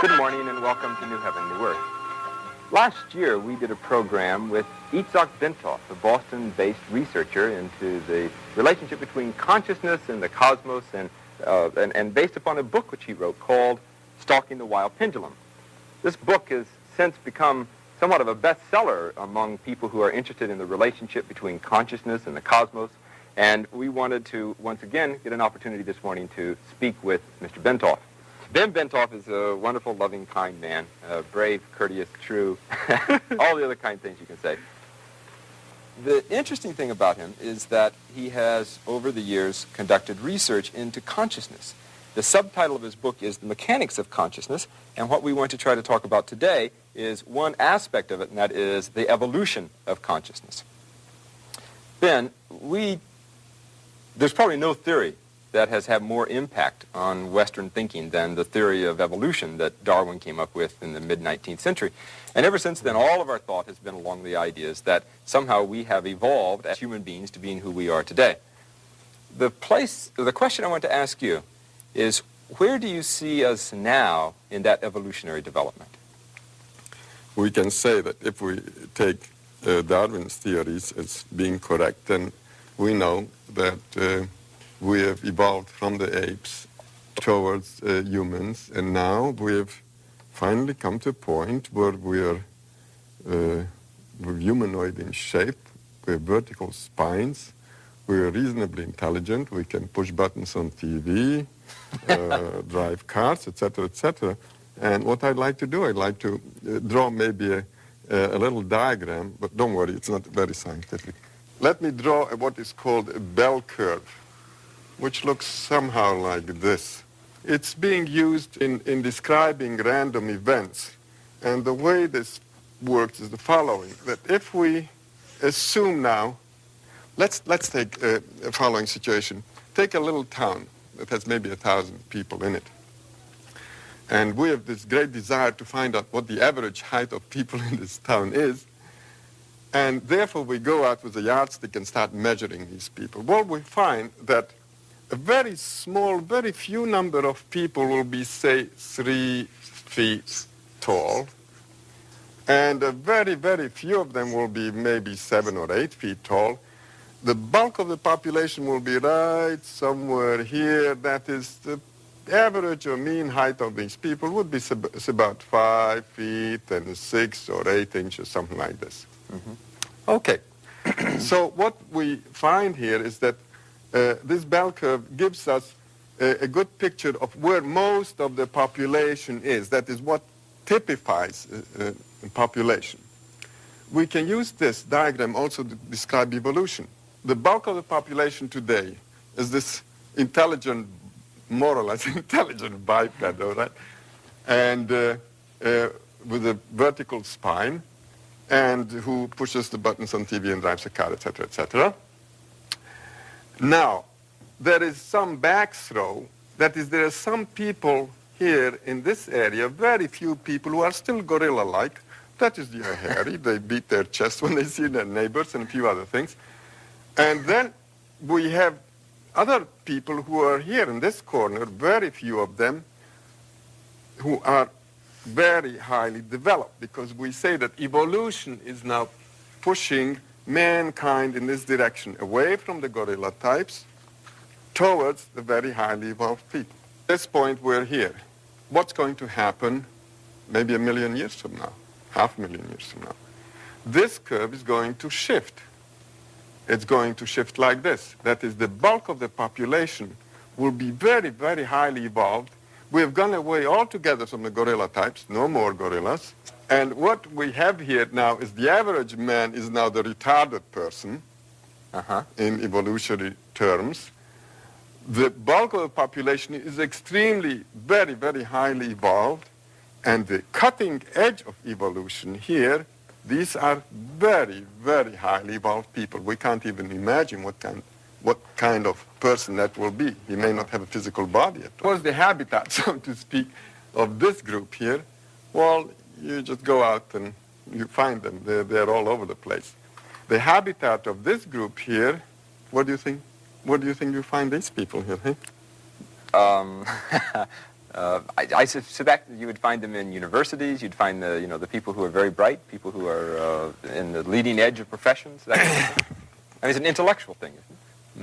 Good morning and welcome to New Heaven, New Earth. Last year we did a program with Itzhak Bentov, a Boston-based researcher into the relationship between consciousness and the cosmos, and based upon a book which he wrote called Stalking the Wild Pendulum. This book has since become somewhat of a bestseller among people who are interested in the relationship between consciousness and the cosmos, and we wanted to once again get an opportunity this morning to speak with Mr. Bentov. Ben Bentov is a wonderful, loving, kind man, brave, courteous, true, all the other kind things you can say. The interesting thing about him is that he has, over the years, conducted research into consciousness. The subtitle of his book is The Mechanics of Consciousness, and what we want to try to talk about today is one aspect of it, and that is the evolution of consciousness. Ben, there's probably no theory that has had more impact on Western thinking than the theory of evolution that Darwin came up with in the mid-19th century. And ever since then, all of our thought has been along the ideas that somehow we have evolved as human beings to being who we are today. The question I want to ask you is, where do you see us now in that evolutionary development? We can say that if we take Darwin's theories as being correct, then we know that we have evolved from the apes towards humans, and now we have finally come to a point where we're humanoid in shape, we have vertical spines, we're reasonably intelligent, we can push buttons on TV, drive cars, etc., etc. And what I'd like to do, I'd like to draw maybe a little diagram, but don't worry, it's not very scientific. Let me draw what is called a bell curve, which looks somehow like this. It's being used in describing random events. And the way this works is the following, that if we assume now, let's take a following situation. Take a little town that has maybe 1,000 people in it. And we have this great desire to find out what the average height of people in this town is. And therefore we go out with a yardstick and start measuring these people. Well, we find that a very small, very few number of people will be, say, 3 feet tall, and a very, very few of them will be maybe 7 or 8 feet tall. The bulk of the population will be right somewhere here. That is, the average or mean height of these people would be about 5 feet and 6 or 8 inches, something like this. Mm-hmm. Okay. So what we find here is that this bell curve gives us a good picture of where most of the population is. That is what typifies population. We can use this diagram also to describe evolution. The bulk of the population today is this intelligent, more or less intelligent biped, all right? And with a vertical spine, and who pushes the buttons on TV and drives a car, etc., etc. Now, there is some backthrow. That is, there are some people here in this area, very few people who are still gorilla-like. That is, they are hairy. They beat their chest when they see their neighbors and a few other things. And then we have other people who are here in this corner, very few of them, who are very highly developed, because we say that evolution is now pushing mankind in this direction, away from the gorilla types towards the very highly evolved people. At this point, we're here. What's going to happen maybe 1 million years from now, 500,000 years from now? This curve is going to shift. It's going to shift like this. That is, the bulk of the population will be very, very highly evolved. We have gone away altogether from the gorilla types, no more gorillas. And what we have here now is the average man is now the retarded person in evolutionary terms. The bulk of the population is extremely, very, very highly evolved. And the cutting edge of evolution here, these are very, very highly evolved people. We can't even imagine what kind of person that will be. He may not have a physical body at all. What's the habitat, so to speak, of this group here? Well, you just go out and you find them. They're all over the place. The habitat of this group here, what do you think? Where do you think you find these people here? Hey? I suspect that you would find them in universities. You'd find the people who are very bright, people who are in the leading edge of professions. That kind of thing. I mean, it's an intellectual thing, isn't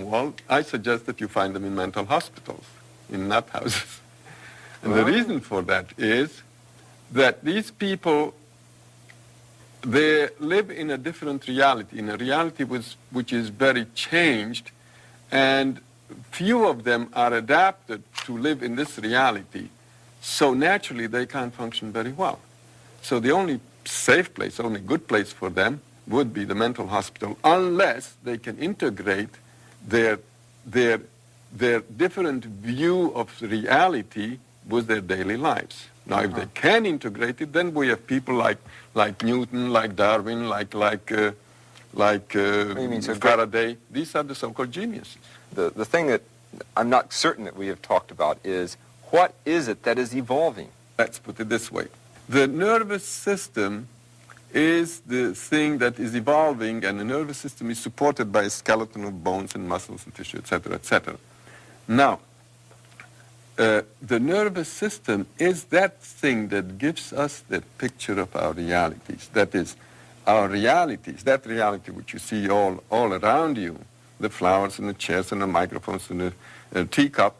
it? Well, I suggest that you find them in mental hospitals, in nut houses. And the reason for that is that these people, they live in a different reality, in a reality which is very changed, and few of them are adapted to live in this reality, so naturally they can't function very well. So the only safe place, only good place for them would be the mental hospital, unless they can integrate their different view of reality with their daily lives. Now, if they can integrate it, then we have people like Newton, like Darwin, like Faraday. These are the so-called geniuses. The thing that I'm not certain that we have talked about is, what is it that is evolving? Let's put it this way. The nervous system is the thing that is evolving, and the nervous system is supported by a skeleton of bones and muscles and tissue, etc., etc. Now, the nervous system is that thing that gives us the picture of our realities. That is, our realities, that reality which you see all around you, the flowers and the chairs and the microphones and the teacup,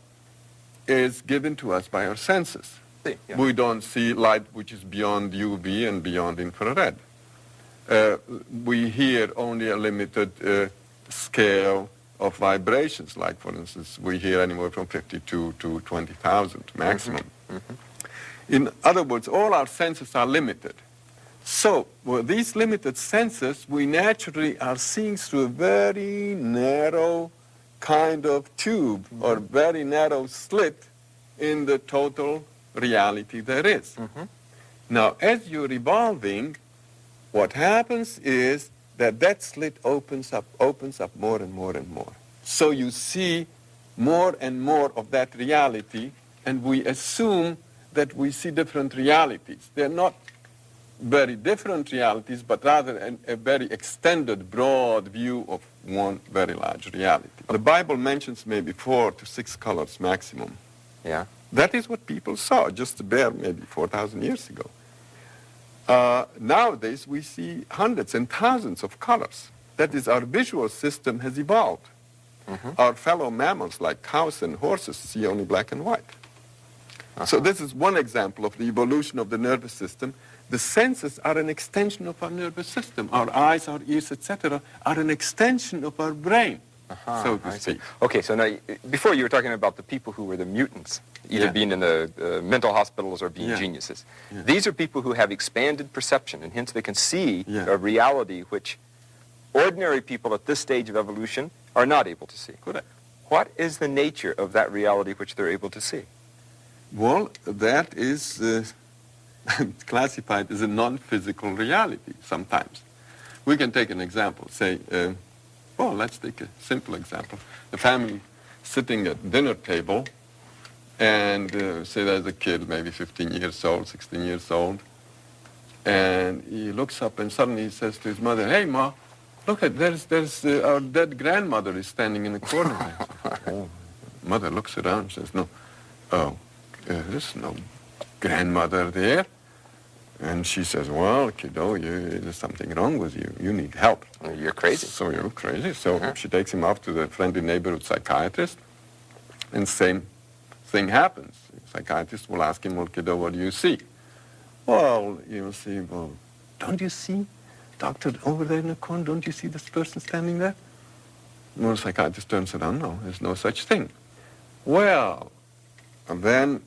is given to us by our senses. Yeah. We don't see light which is beyond UV and beyond infrared. We hear only a limited scale of vibrations, like, for instance, we hear anywhere from 52 to 20,000 maximum. In other words, all our senses are limited. So, with these limited senses, we naturally are seeing through a very narrow kind of tube or very narrow slit in the total reality there is. Now, as you're evolving, what happens is that slit opens up more and more and more. So you see more and more of that reality, and we assume that we see different realities. They're not very different realities, but rather a very extended, broad view of one very large reality. The Bible mentions maybe 4 to 6 colors maximum. Yeah. That is what people saw just bare maybe 4,000 years ago. Nowadays, we see hundreds and thousands of colors. That is, our visual system has evolved. Our fellow mammals, like cows and horses, see only black and white. So this is one example of the evolution of the nervous system. The senses are an extension of our nervous system. Our eyes, our ears, etc., are an extension of our brain, so to speak. Okay, so now, before you were talking about the people who were the mutants, either being in the mental hospitals or being geniuses. These are people who have expanded perception, and hence they can see a reality which ordinary people at this stage of evolution are not able to see. Correct. What is the nature of that reality which they're able to see? Well, that is classified as a non-physical reality sometimes. We can take an example. Say, well, let's take a simple example. The family sitting at dinner table, and say there's a kid, maybe 15 years old, 16 years old, and he looks up and suddenly he says to his mother, "Hey, Ma, look at, there's our dead grandmother is standing in the corner." Mother looks around and says, there's no grandmother there. And she says, "Well, kiddo, there's something wrong with you. You need help." You're crazy. So you're crazy. So she takes him off to the friendly neighborhood psychiatrist, and same thing happens. The psychiatrist will ask him, "Well, kiddo, what do you see?" Well, you'll see, "Well, don't you see, doctor, over there in the corner, don't you see this person standing there?" Well, the psychiatrist turns around, "No, there's no such thing." Well, and then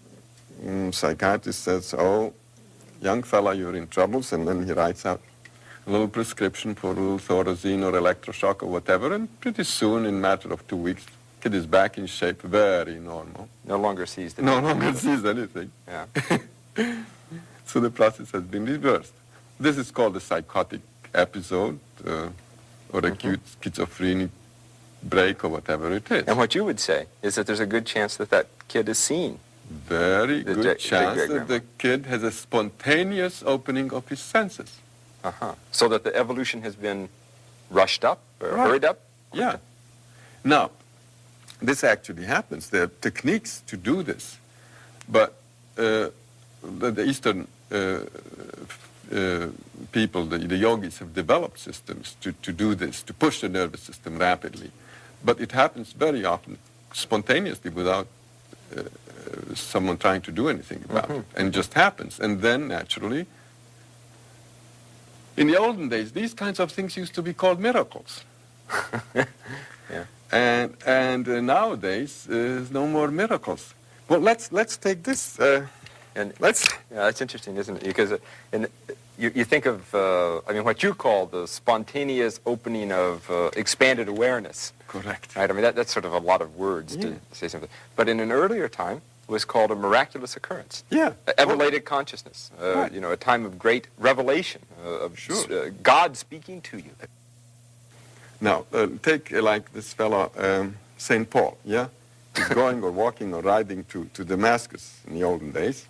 psychiatrist says, "Oh, young fella, you're in troubles," and then he writes out a little prescription for a little Thorazine or electroshock or whatever, and pretty soon, in a matter of 2 weeks, kid is back in shape, very normal. No longer sees the... No longer sees anything. Yeah. So the process has been reversed. This is called a psychotic episode, or acute schizophrenic break, or whatever it is. And what you would say is that there's a good chance that that kid is seen. Very good chance that the kid has a spontaneous opening of his senses. So that the evolution has been rushed up or hurried up? Yeah. Now, this actually happens. There are techniques to do this. But the Eastern people, the yogis, have developed systems to do this, to push the nervous system rapidly. But it happens very often spontaneously without someone trying to do anything about it. And it just happens. And then, naturally, in the olden days, these kinds of things used to be called miracles. Yeah. And nowadays, there's no more miracles. Well, let's take this. Yeah, that's interesting, isn't it? Because you think of, what you call the spontaneous opening of expanded awareness. Correct. Right? I mean, that's sort of a lot of words to say something. But in an earlier time, it was called a miraculous occurrence. Yeah. Elevated consciousness. Right. A time of great revelation, of God speaking to you. Now, take like this fellow, St. Paul, yeah? He's going or walking or riding to Damascus in the olden days.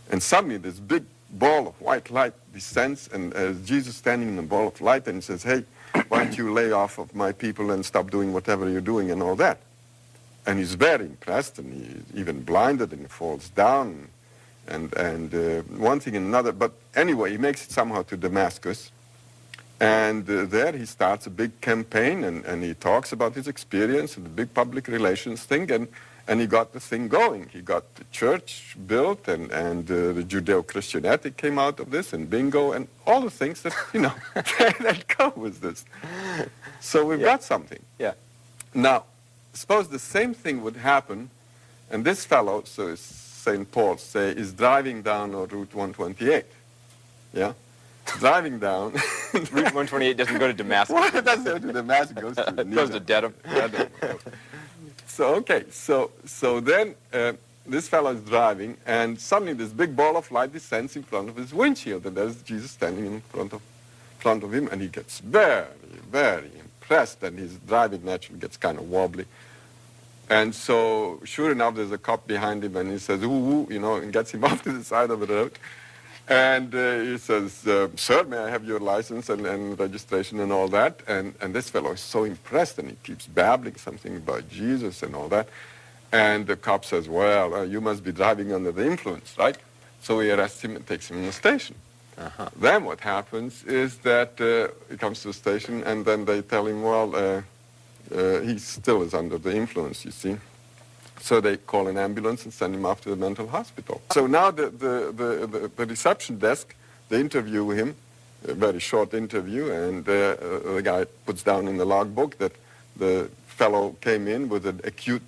And suddenly this big ball of white light descends, and Jesus standing in the ball of light, and he says, hey, why don't you lay off of my people and stop doing whatever you're doing and all that? And he's very impressed, and he's even blinded, and he falls down, and one thing and another. But anyway, he makes it somehow to Damascus, and there he starts a big campaign, and he talks about his experience and the big public relations thing, and he got the thing going. He got the church built, and the Judeo-Christian ethic came out of this, and bingo, and all the things that, that go with this. So we've got something. Yeah. Now, suppose the same thing would happen, and this fellow, so St. Paul, say, is driving down Route 128, yeah? Driving down. Route 128 doesn't go to Damascus. Well, it doesn't go to Damascus, it goes to It goes to Dedham. So, okay, so then this fellow is driving, and suddenly this big ball of light descends in front of his windshield, and there's Jesus standing in front of him, and he gets very, very impressed, and his driving naturally gets kind of wobbly. And so, sure enough, there's a cop behind him, and he says, ooh, and gets him off to the side of the road. And he says, sir, may I have your license and registration and all that? And this fellow is so impressed, and he keeps babbling something about Jesus and all that. And the cop says, well, you must be driving under the influence, right? So he arrests him and takes him in the station. Uh-huh. Then what happens is that he comes to the station, and then they tell him, well, he still is under the influence, you see. So they call an ambulance and send him off to the mental hospital. So now the reception desk, they interview him, a very short interview, and the guy puts down in the logbook that the fellow came in with an acute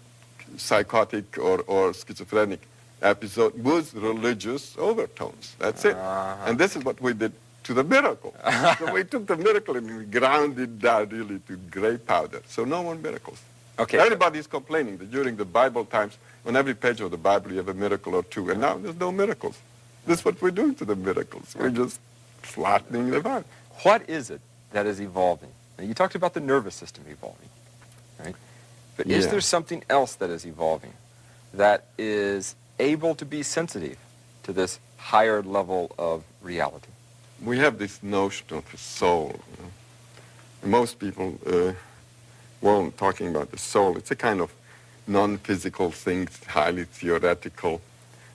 psychotic or schizophrenic episode with religious overtones. That's it. And this is what we did to the miracle. So we took the miracle and we ground it down really to gray powder. So no more miracles. Okay. Everybody's complaining that during the Bible times, on every page of the Bible, you have a miracle or two, and now there's no miracles. This is what we're doing to the miracles. We're just flattening them out. What is it that is evolving? Now, you talked about the nervous system evolving, right? But is there something else that is evolving that is able to be sensitive to this higher level of reality? We have this notion of the soul. Most people weren't talking about the soul. It's a kind of non-physical thing, it's highly theoretical.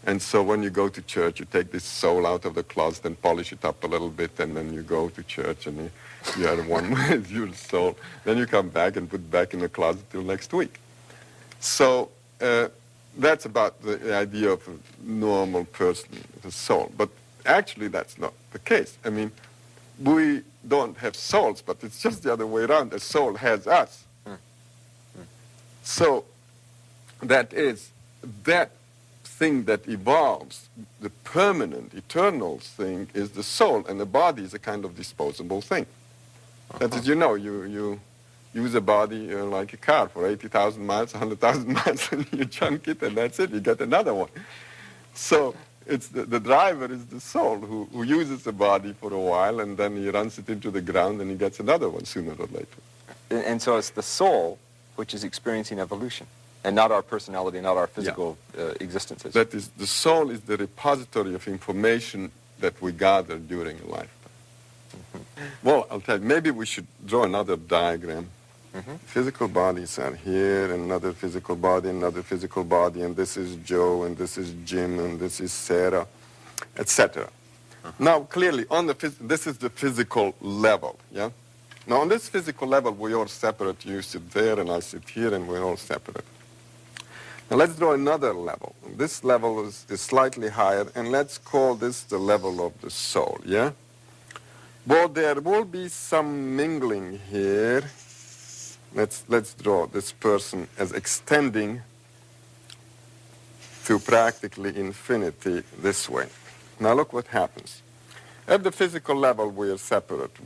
And so when you go to church, you take this soul out of the closet and polish it up a little bit, and then you go to church and you are one with your soul. Then you come back and put it back in the closet till next week. So that's about the idea of a normal person, the soul. But actually that's not the case. I mean, we don't have souls, but it's just the other way around. The soul has us. So that is that thing that evolves, the permanent, eternal thing is the soul, and the body is a kind of disposable thing. That is, you use a body like a car for 80,000 miles, 100,000 miles, and you junk it, and that's it, you get another one. So it's the driver is the soul who uses the body for a while, and then he runs it into the ground, and he gets another one sooner or later. And so it's the soul which is experiencing evolution, and not our personality, not our physical existences. That is, the soul is the repository of information that we gather during a lifetime. Well, I'll tell you, maybe we should draw another diagram. Physical bodies are here, another physical body, and this is Joe, and this is Jim, and this is Sarah, etc. Now, clearly, this is the physical level, yeah? Now, on this physical level, we're all separate. You sit there, and I sit here, and we're all separate. Now, let's draw another level. This level is slightly higher, and let's call this the level of the soul, yeah? Well, there will be some mingling here. Let's draw this person as extending to practically infinity this way. Now look what happens. At the physical level, we're separate,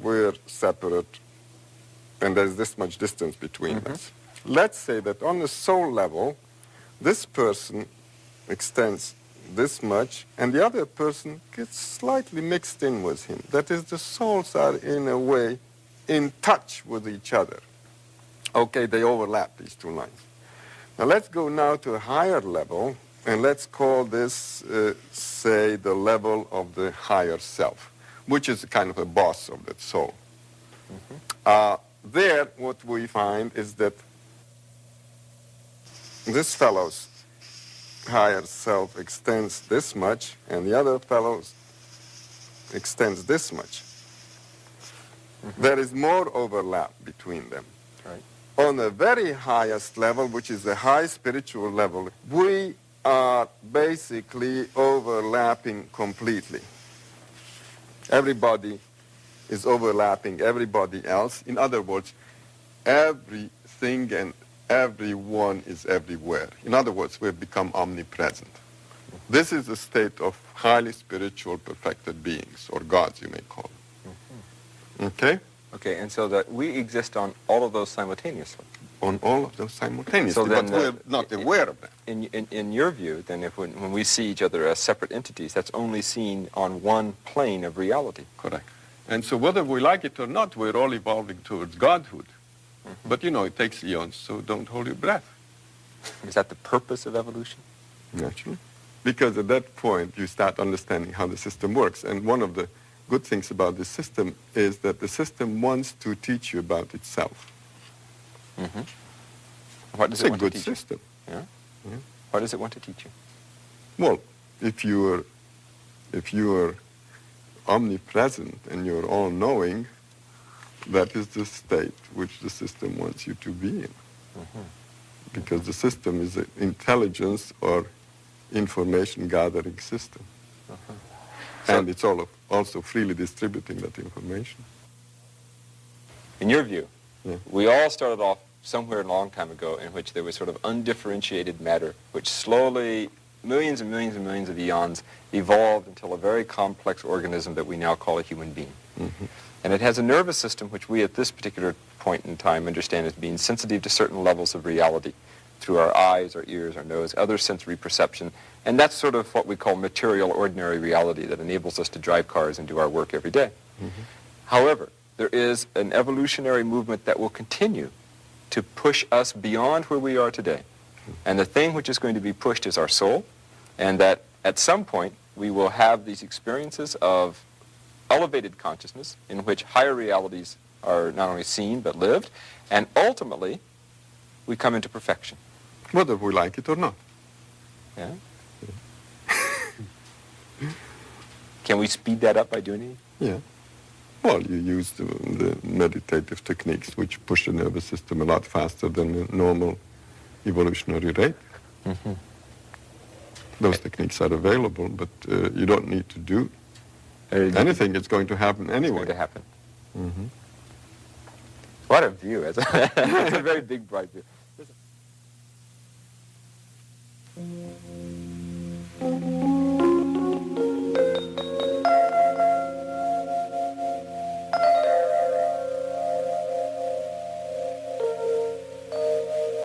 and there's this much distance between us. Let's say that on the soul level, this person extends this much, and the other person gets slightly mixed in with him. That is, the souls are, in a way, in touch with each other. Okay, they overlap, these two lines. Now let's go now to a higher level, and let's call this, say, the level of the higher self, which is kind of a boss of that soul. There, what we find is that this fellow's higher self extends this much, and the other fellow's extends this much. There is more overlap between them. Right. On the very highest level, which is the high spiritual level, we are basically overlapping completely. Everybody is overlapping everybody else. In other words, everything and everyone is everywhere. In other words, we've become omnipresent. This is a state of highly spiritual, perfected beings, or gods, you may call them. Okay? Okay, and so that we exist on all of those simultaneously. On all of them simultaneously, So then, but we're not aware of that. In your view, then, if when we see each other as separate entities, that's only seen on one plane of reality. Correct. And so whether we like it or not, we're all evolving towards godhood. But, you know, it takes eons, so don't hold your breath. Is that the purpose of evolution? Naturally. Because at that point, you start understanding how the system works. And one of the good things about this system is that the system wants to teach you about itself. What does It's it a want good to teach you? system. Yeah? Yeah. What does it want to teach you? Well, if you are omnipresent and you're all-knowing, that is the state which the system wants you to be in. Because the system is an intelligence or information-gathering system. And it's also freely distributing that information. In your view, Yeah. we all started off somewhere a long time ago in which there was sort of undifferentiated matter, which slowly, millions and millions and millions of eons, evolved until a very complex organism that we now call a human being. And it has a nervous system which we at this particular point in time understand as being sensitive to certain levels of reality through our eyes, our ears, our nose, other sensory perception. And that's sort of what we call material, ordinary reality that enables us to drive cars and do our work every day. However, there is an evolutionary movement that will continue to push us beyond where we are today. And the thing which is going to be pushed is our soul, and that at some point we will have these experiences of elevated consciousness in which higher realities are not only seen but lived, and ultimately we come into perfection. Whether we like it or not. Yeah? Can we speed that up by doing anything? Yeah. Well, you use the meditative techniques which push the nervous system a lot faster than the normal evolutionary rate. Those techniques are available, but you don't need to do anything. It's going to happen anyway. It's going to happen. What a view. It's a very big, bright view.